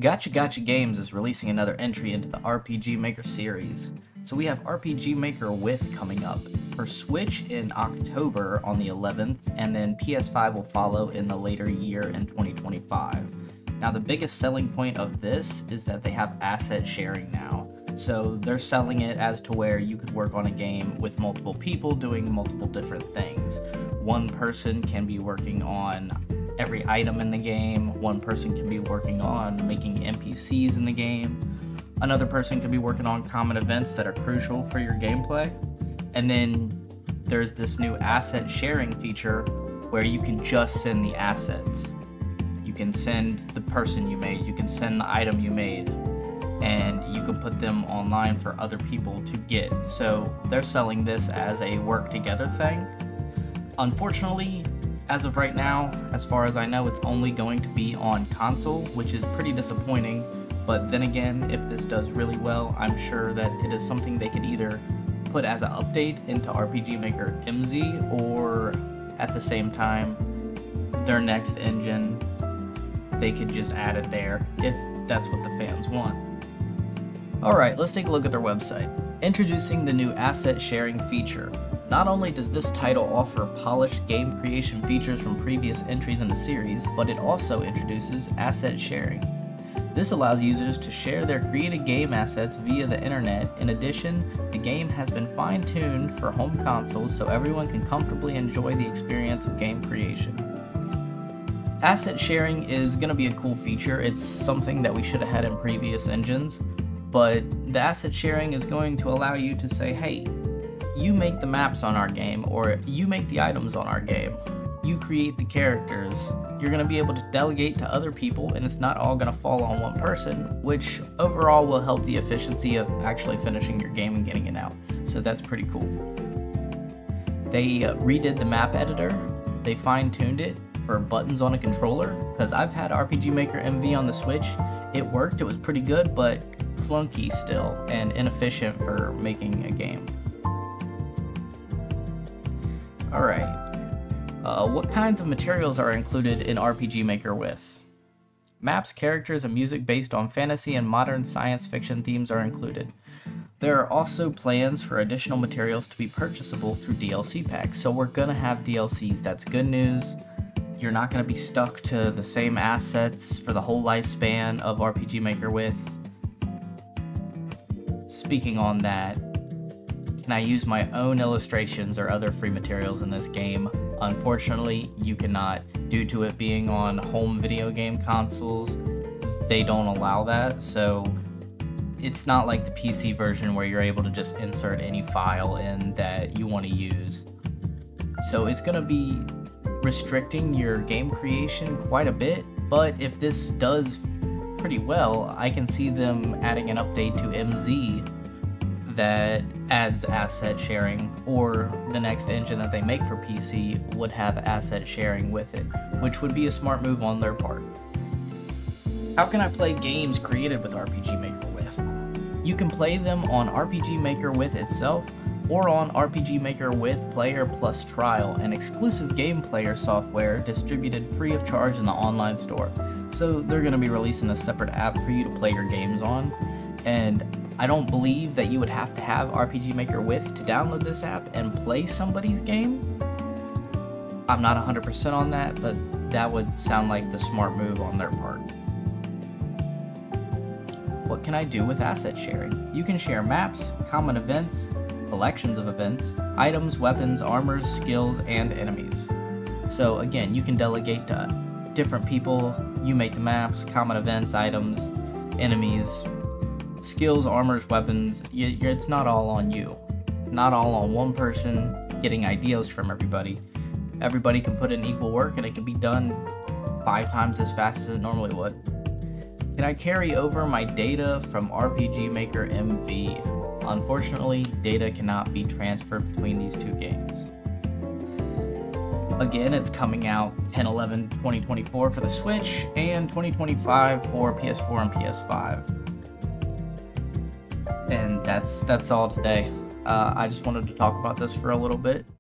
Gacha Gacha Games is releasing another entry into the RPG Maker series. So we have RPG Maker with coming up for Switch in October on the 11th, and then PS5 will follow in the later year in 2025. Now the biggest selling point of this is that they have asset sharing now. So they're selling it as to where you could work on a game with multiple people doing multiple different things. One person can be working on every item in the game, one person can be working on making NPCs in the game, another person can be working on common events that are crucial for your gameplay, and then there's this new asset sharing feature where you can just send the assets. You can send the person you made, you can send the item you made, and you can put them online for other people to get. So they're selling this as a work together thing. Unfortunately, as of right now, as far as I know, it's only going to be on console, which is pretty disappointing. But then again, if this does really well, I'm sure that it is something they could either put as an update into RPG Maker MZ, or at the same time, their next engine, they could just add it there if that's what the fans want. Alright, let's take a look at their website. Introducing the new asset sharing feature. Not only does this title offer polished game creation features from previous entries in the series, but it also introduces asset sharing. This allows users to share their created game assets via the internet. In addition, the game has been fine-tuned for home consoles so everyone can comfortably enjoy the experience of game creation. Asset sharing is going to be a cool feature. It's something that we should have had in previous engines, but the asset sharing is going to allow you to say, hey, you make the maps on our game, or you make the items on our game. You create the characters. You're going to be able to delegate to other people, and it's not all going to fall on one person, which overall will help the efficiency of actually finishing your game and getting it out. So that's pretty cool. They redid the map editor. They fine-tuned it for buttons on a controller, because I've had RPG Maker MV on the Switch. It worked, it was pretty good, but clunky still, and inefficient for making a game. Alright, what kinds of materials are included in RPG Maker with? Maps, characters, and music based on fantasy and modern science fiction themes are included. There are also plans for additional materials to be purchasable through DLC packs, so we're gonna have DLCs. That's good news. You're not gonna be stuck to the same assets for the whole lifespan of RPG Maker with. Speaking on that, can I use my own illustrations or other free materials in this game? Unfortunately, you cannot. Due to it being on home video game consoles, they don't allow that, so it's not like the PC version where you're able to just insert any file in that you want to use. So it's going to be restricting your game creation quite a bit, but if this does pretty well, I can see them adding an update to MZ that adds asset sharing, or the next engine that they make for PC would have asset sharing with it, which would be a smart move on their part. How can I play games created with RPG Maker with? You can play them on RPG Maker with itself, or on RPG Maker with Player Plus Trial, an exclusive game player software distributed free of charge in the online store. So they're going to be releasing a separate app for you to play your games on, and I don't believe that you would have to have RPG Maker with to download this app and play somebody's game. I'm not 100% on that, but that would sound like the smart move on their part. What can I do with asset sharing? You can share maps, common events, collections of events, items, weapons, armors, skills, and enemies. So again, you can delegate to different people. You make the maps, common events, items, enemies, skills, armors, weapons. It's not all on you. Not all on one person getting ideas from everybody. Everybody can put in equal work and it can be done 5 times as fast as it normally would. Can I carry over my data from RPG Maker MV? Unfortunately, data cannot be transferred between these two games. Again, it's coming out 10/11/2024 for the Switch and 2025 for PS4 and PS5. And that's all today. I just wanted to talk about this for a little bit.